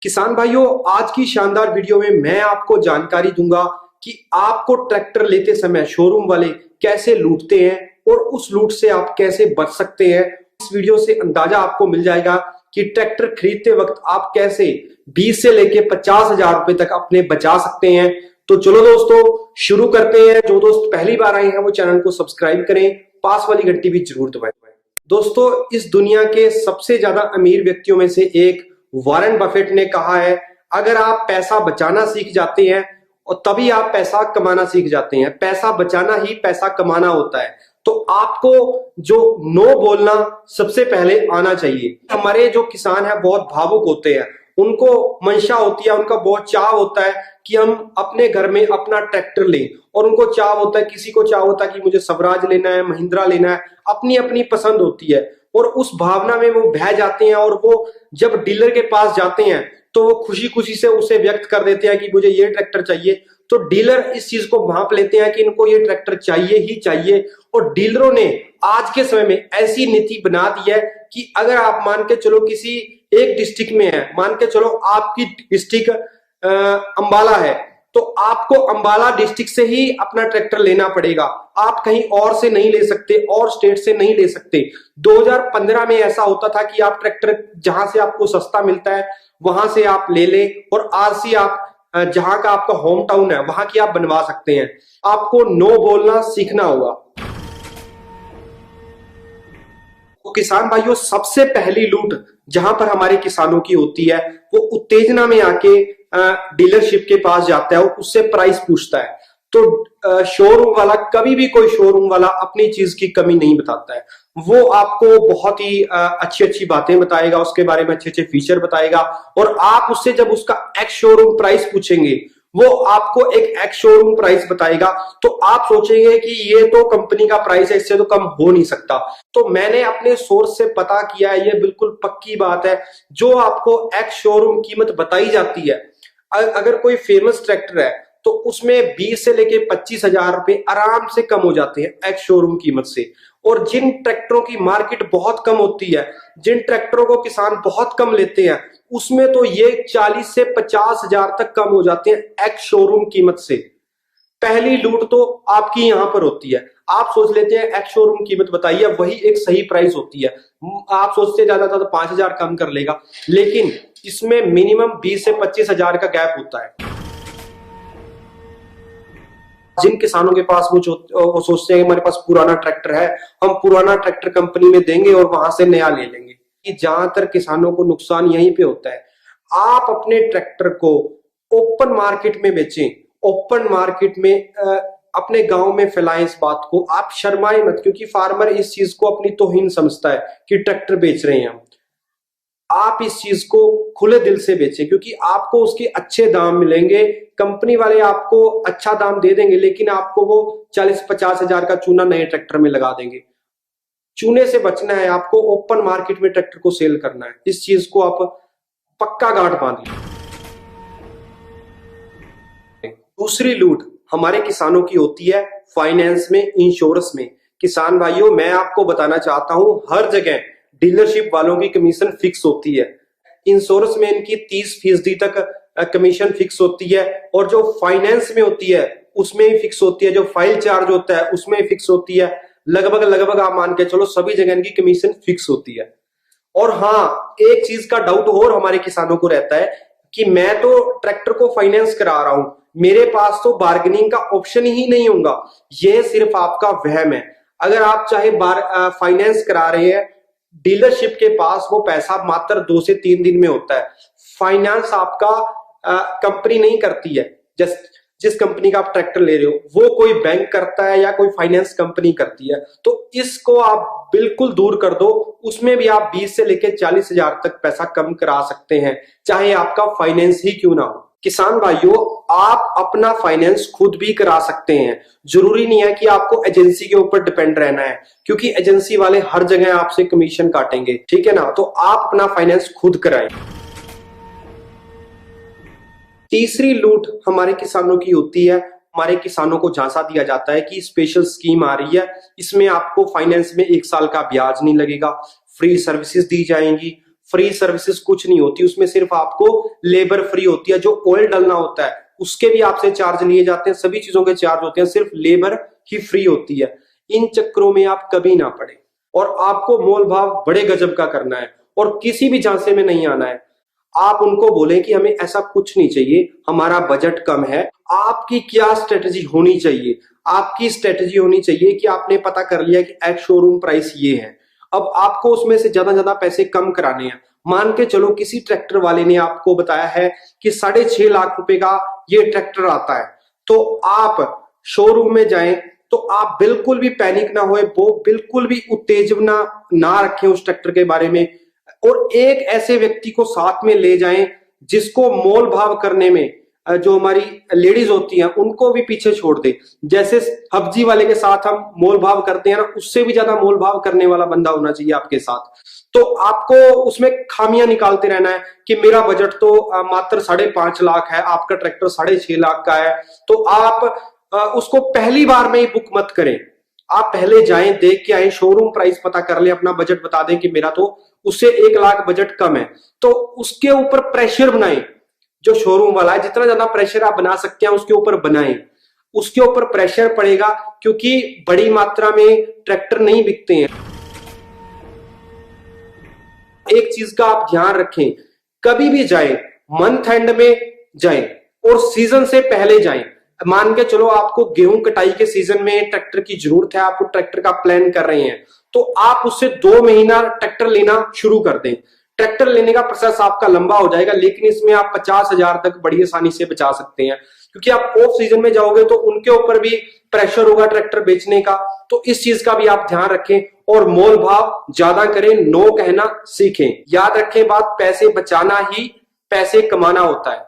किसान भाइयों, आज की शानदार वीडियो में मैं आपको जानकारी दूंगा कि आपको ट्रैक्टर लेते समय शोरूम वाले कैसे लूटते हैं और उस लूट से आप कैसे बच सकते हैं। इस वीडियो से अंदाजा आपको मिल जाएगा कि ट्रैक्टर खरीदते वक्त आप कैसे 20 से लेके 50,000 रुपए तक अपने बचा सकते हैं। तो चलो दोस्तों शुरू करते हैं। जो दोस्त पहली बार आए हैं वो चैनल को सब्सक्राइब करें, पास वाली घंटी भी जरूर दबाएं। दोस्तों, इस दुनिया के सबसे ज्यादा अमीर व्यक्तियों में से एक वॉरेन बफेट ने कहा है, अगर आप पैसा बचाना सीख जाते हैं और तभी आप पैसा कमाना सीख जाते हैं। पैसा बचाना ही पैसा कमाना होता है। तो आपको जो नो बोलना सबसे पहले आना चाहिए। हमारे जो किसान हैं बहुत भावुक होते हैं, उनको मंशा होती है, उनका बहुत चाव होता है कि हम अपने घर में अपना ट्रैक्टर लें, और उनको चाव होता है, किसी को चाव होता है कि मुझे स्वराज लेना है, महिंद्रा लेना है, अपनी अपनी पसंद होती है। और उस भावना में वो बह जाते हैं और वो जब डीलर के पास जाते हैं तो वो खुशी खुशी से उसे व्यक्त कर देते हैं कि मुझे ये ट्रैक्टर चाहिए। तो डीलर इस चीज को भांप लेते हैं कि इनको ये ट्रैक्टर चाहिए ही चाहिए। और डीलरों ने आज के समय में ऐसी नीति बना दी है कि अगर आप मान के चलो किसी एक डिस्ट्रिक्ट में है, मान के चलो आपकी डिस्ट्रिक्ट अंबाला है, तो आपको अंबाला डिस्ट्रिक्ट से ही अपना ट्रैक्टर लेना पड़ेगा। आप कहीं और से नहीं ले सकते, और स्टेट से नहीं ले सकते। 2015 में ऐसा होता था कि आप ट्रैक्टर जहां से आपको सस्ता मिलता है वहां से आप ले ले, और आरसी आप जहां का आपका होम टाउन है वहां की आप बनवा सकते हैं। आपको नो बोलना सीखना होगा। तो किसान भाइयों, सबसे पहली लूट जहां पर हमारे किसानों की होती है वो उत्तेजना में आके डीलरशिप के पास जाता है और उससे प्राइस पूछता है। तो शोरूम वाला, कभी भी कोई शोरूम वाला अपनी चीज की कमी नहीं बताता है। वो आपको बहुत ही अच्छी अच्छी बातें बताएगा, उसके बारे में अच्छे अच्छे फीचर बताएगा, और आप उससे जब उसका एक्स शोरूम प्राइस पूछेंगे वो आपको एक एक्स शोरूम प्राइस बताएगा। तो आप सोचेंगे कि ये तो कंपनी का प्राइस है, इससे तो कम हो नहीं सकता। तो मैंने अपने सोर्स से पता किया है, ये बिल्कुल पक्की बात है। जो आपको एक्स शोरूम कीमत बताई जाती है, अगर कोई फेमस ट्रैक्टर है तो उसमें 20 से लेके 25,000 रुपए आराम से कम हो जाते हैं एक्स शोरूम कीमत से। और जिन ट्रैक्टरों की मार्केट बहुत कम होती है, जिन ट्रैक्टरों को किसान बहुत कम लेते हैं, उसमें तो ये 40 से 50,000 तक कम हो जाते हैं एक्स शोरूम कीमत से। पहली लूट तो आपकी यहां पर होती है। आप सोच लेते हैं एक्स शोरूम कीमत बताइए, वही एक सही प्राइस होती है। आप सोचते ज्यादा था तो 5,000 कम कर लेगा, लेकिन इसमें मिनिमम 20 से 25,000 का गैप होता है। जिन किसानों के पास वो सोचते हैं हमारे पास पुराना ट्रैक्टर है, हम पुराना ट्रैक्टर कंपनी में देंगे और वहां से नया ले लेंगे, कि ज्यादातर किसानों को नुकसान यहीं पे होता है। आप अपने ट्रैक्टर को ओपन मार्केट में बेचें, ओपन मार्केट में अपने गांव में फैलाएं इस बात को। आप शर्माए मत, क्योंकि फार्मर इस चीज को अपनी तौहीन समझता है कि ट्रैक्टर बेच रहे हैं हम। आप इस चीज को खुले दिल से बेचें, क्योंकि आपको उसके अच्छे दाम मिलेंगे। कंपनी वाले आपको अच्छा दाम दे देंगे, लेकिन आपको वो 40-50 हजार का चूना नए ट्रैक्टर में लगा देंगे। चूने से बचना है, आपको ओपन मार्केट में ट्रैक्टर को सेल करना है। इस चीज को आप पक्का गांठ बांध लीजिए। दूसरी लूट हमारे किसानों की होती है फाइनेंस में, इंश्योरेंस में। किसान भाइयों, मैं आपको बताना चाहता हूं, हर जगह डीलरशिप वालों की कमीशन फिक्स होती है। इंश्योरेंस में इनकी 30% तक कमीशन फिक्स होती है, और जो फाइनेंस में होती है उसमें ही फिक्स होती है। जो फाइल चार्ज होता है उसमें फिक्स होती है। लगभग लगभग आप मान के चलो सभी जगह इनकी कमीशन फिक्स होती है। और हाँ, एक चीज का डाउट और हमारे किसानों को रहता है कि मैं तो ट्रैक्टर को फाइनेंस करा रहा हूं, मेरे पास तो बार्गेनिंग का ऑप्शन ही नहीं होगा। यह सिर्फ आपका वहम है। अगर आप चाहे फाइनेंस करा रहे हैं, डीलरशिप के पास वो पैसा मात्र 2 से 3 दिन में होता है। फाइनेंस आपका कंपनी नहीं करती है। जिस कंपनी का आप ट्रैक्टर ले रहे हो वो कोई बैंक करता है या कोई फाइनेंस कंपनी करती है। तो इसको आप बिल्कुल दूर कर दो। उसमें भी आप 20 से लेकर 40,000 तक पैसा कम करा सकते हैं, चाहे आपका फाइनेंस ही क्यों ना हो। किसान भाइयों, आप अपना फाइनेंस खुद भी करा सकते हैं। जरूरी नहीं है कि आपको एजेंसी के ऊपर डिपेंड रहना है, क्योंकि एजेंसी वाले हर जगह आपसे कमीशन काटेंगे, ठीक है ना। तो आप अपना फाइनेंस खुद कराएं। तीसरी लूट हमारे किसानों की होती है। हमारे किसानों को झांसा दिया जाता है कि स्पेशल स्कीम आ रही है, इसमें आपको फाइनेंस में 1 साल का ब्याज नहीं लगेगा, फ्री सर्विसेज दी जाएंगी, फ्री सर्विसेज कुछ नहीं होती, उसमें सिर्फ आपको लेबर फ्री होती है। जो ऑयल डलना होता है उसके भी आपसे चार्ज लिए जाते हैं, सभी चीजों के चार्ज होते हैं, सिर्फ लेबर ही फ्री होती है। इन चक्करों में आप कभी ना पड़े और आपको मोल भाव बड़े गजब का करना है और किसी भी झांसे में नहीं आना है। आप उनको बोलें कि हमें ऐसा कुछ नहीं चाहिए, हमारा बजट कम है। आपकी क्या स्ट्रेटजी होनी चाहिए? आपकी स्ट्रेटजी होनी चाहिए कि आपने पता कर लिया कि एक्स शोरूम प्राइस ये है, अब आपको उसमें से ज्यादा पैसे कम कराने हैं। मान के चलो किसी ट्रैक्टर वाले ने आपको बताया है कि 6.5 लाख रुपए का ये ट्रैक्टर आता है, तो आप शोरूम में जाएं तो आप बिल्कुल भी पैनिक ना होए, वो बिल्कुल भी उत्तेजना ना रखें उस ट्रैक्टर के बारे में, और एक ऐसे व्यक्ति को साथ में ले जाएं जिसको मोल भाव करने में जो हमारी लेडीज होती हैं उनको भी पीछे छोड़ दे। जैसे सब्जी वाले के साथ हम मोल भाव करते हैं ना, उससे भी ज्यादा मोल भाव करने वाला बंदा होना चाहिए आपके साथ। तो आपको उसमें खामियां निकालते रहना है कि मेरा बजट तो मात्र 5.5 लाख है, आपका ट्रैक्टर 6.5 लाख का है, तो आप उसको पहली बार में ही बुक मत करें। आप पहले जाएं, देख के आए, शोरूम प्राइस पता कर ले, अपना बजट बता दें कि मेरा तो उससे 1 लाख बजट कम है, तो उसके ऊपर प्रेशर बनाएं। जो शोरूम वाला है, जितना ज्यादा प्रेशर आप बना सकते हैं उसके ऊपर बनाएं, उसके ऊपर प्रेशर पड़ेगा, क्योंकि बड़ी मात्रा में ट्रैक्टर नहीं बिकते हैं। एक चीज का आप ध्यान रखें, कभी भी जाएं मंथ एंड में जाएं और सीजन से पहले जाएं। मान के चलो आपको गेहूं कटाई के सीजन में ट्रैक्टर की जरूरत है, आप ट्रैक्टर का प्लान कर रहे हैं, तो आप उससे 2 महीना ट्रैक्टर लेना शुरू कर दें। ट्रैक्टर लेने का प्रोसेस आपका लंबा हो जाएगा, लेकिन इसमें आप 50,000 तक बड़ी आसानी से बचा सकते हैं, क्योंकि आप ऑफ सीजन में जाओगे तो उनके ऊपर भी प्रेशर होगा ट्रैक्टर बेचने का। तो इस चीज का भी आप ध्यान रखें और मोल भाव ज्यादा करें, नो कहना सीखें। याद रखें बात, पैसे बचाना ही पैसे कमाना होता है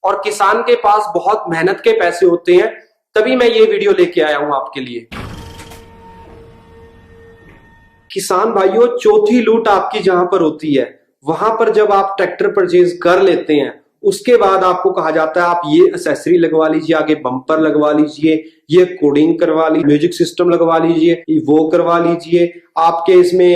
और किसान के पास बहुत मेहनत के पैसे होते हैं, तभी मैं ये वीडियो लेके आया हूं आपके लिए। किसान भाइयों, चौथी लूट आपकी जहां पर होती है, वहां पर जब आप ट्रैक्टर परचेज कर लेते हैं उसके बाद आपको कहा जाता है आप ये एक्सेसरी लगवा लीजिए, आगे बम्पर लगवा लीजिए, ये कोडिंग करवा लीजिए, म्यूजिक सिस्टम लगवा लीजिए, वो करवा लीजिए, आपके इसमें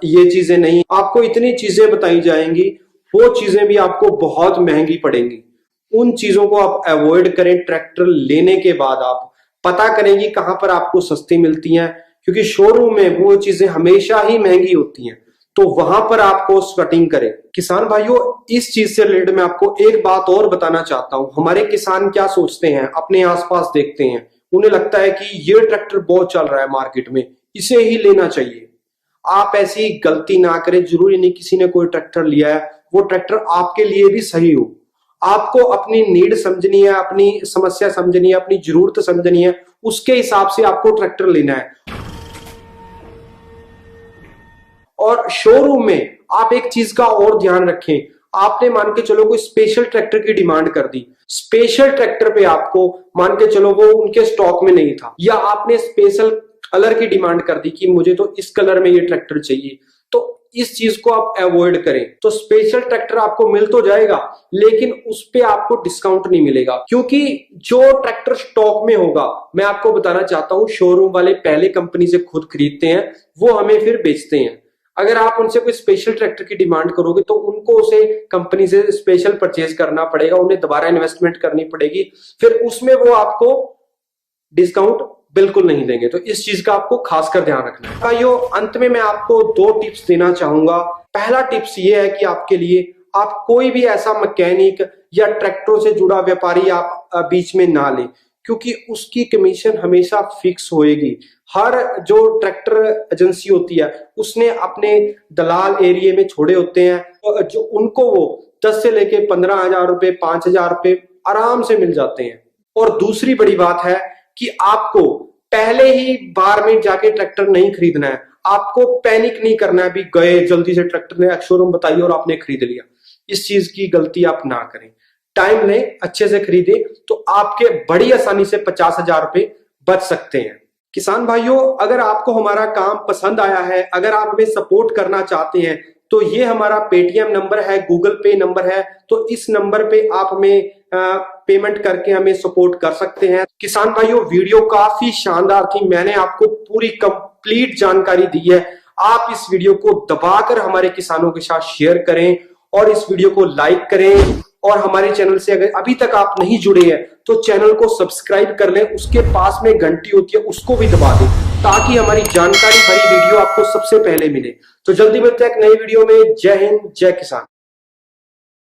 ये चीजें नहीं, आपको इतनी चीजें बताई जाएंगी, वो चीजें भी आपको बहुत महंगी पड़ेंगी। उन चीजों को आप अवॉइड करें। ट्रैक्टर लेने के बाद आप पता करें कि कहां पर आपको सस्ती मिलती हैं, क्योंकि शोरूम में वो चीजें हमेशा ही महंगी होती हैं, तो वहां पर आपको कटिंग करें। किसान भाइयों, इस चीज से रिलेटेड मैं आपको एक बात और बताना चाहता हूं। हमारे किसान क्या सोचते हैं, अपने आसपास देखते हैं, उन्हें लगता है कि ये ट्रैक्टर बहुत चल रहा है मार्केट में, इसे ही लेना चाहिए। आप ऐसी गलती ना करें। जरूरी नहीं किसी ने कोई ट्रैक्टर लिया है वो ट्रैक्टर आपके लिए भी सही हो। आपको अपनी नीड समझनी है, अपनी समस्या समझनी है, अपनी जरूरत समझनी है, उसके हिसाब से आपको ट्रैक्टर लेना है। और शोरूम में आप एक चीज का और ध्यान रखें, आपने मान के चलो कोई स्पेशल ट्रैक्टर की डिमांड कर दी, स्पेशल ट्रैक्टर पे आपको मान के चलो वो उनके स्टॉक में नहीं था, या आपने स्पेशल कलर की डिमांड कर दी कि मुझे तो इस कलर में ये ट्रैक्टर चाहिए, तो इस चीज को आप अवॉइड करें। तो स्पेशल ट्रैक्टर आपको मिल तो जाएगा, लेकिन उस पे आपको डिस्काउंट नहीं मिलेगा, क्योंकि जो ट्रैक्टर स्टॉक में होगा, मैं आपको बताना चाहता हूं, शोरूम वाले पहले कंपनी से खुद खरीदते हैं, वो हमें फिर बेचते हैं। अगर आप उनसे कोई स्पेशल ट्रैक्टर की डिमांड करोगे तो उनको उसे कंपनी से स्पेशल परचेज करना पड़ेगा, उन्हें दोबारा इन्वेस्टमेंट करनी पड़ेगी, फिर उसमें वो आपको डिस्काउंट बिल्कुल नहीं देंगे। तो इस चीज का आपको खासकर ध्यान रखना है। भाइयों, अंत में मैं आपको 2 टिप्स देना चाहूंगा। पहला टिप्स ये है कि आपके लिए आप कोई भी ऐसा मैकेनिक या ट्रैक्टरों से जुड़ा व्यापारी आप बीच में ना लें, क्योंकि उसकी कमीशन हमेशा फिक्स होएगी। हर जो ट्रैक्टर एजेंसी होती है उसने अपने दलाल एरिया में छोड़े होते हैं, जो उनको वो 10 से लेके 15,000 रुपए, 5,000 रुपए आराम से मिल जाते हैं। और दूसरी बड़ी बात है कि आपको पहले ही बार में जाके ट्रैक्टर नहीं खरीदना है, आपको पैनिक नहीं करना है, भी गए जल्दी से ट्रैक्टर ने शोरूम बताइए और आपने खरीद लिया। इस चीज की गलती आप ना करें, टाइम लें, अच्छे से खरीदे, तो आपके बड़ी आसानी से 50,000 रुपए बच सकते हैं। किसान भाइयों, अगर आपको हमारा काम पसंद आया है, अगर आप हमें सपोर्ट करना चाहते हैं, तो ये हमारा पेटीएम नंबर है, गूगल पे नंबर है, तो इस नंबर पे आप हमें पेमेंट करके हमें सपोर्ट कर सकते हैं। किसान भाइयों, वीडियो काफी शानदार थी, मैंने आपको पूरी कंप्लीट जानकारी दी है। आप इस वीडियो को दबाकर हमारे किसानों के साथ शेयर करें और इस वीडियो को लाइक करें। और हमारे चैनल से अगर अभी तक आप नहीं जुड़े हैं तो चैनल को सब्सक्राइब कर लें, उसके पास में घंटी होती है उसको भी दबा दें ताकि हमारी जानकारी भरी वीडियो आपको सबसे पहले मिले। तो जल्दी मिलते हैं एक नई वीडियो में। जय हिंद, जय किसान।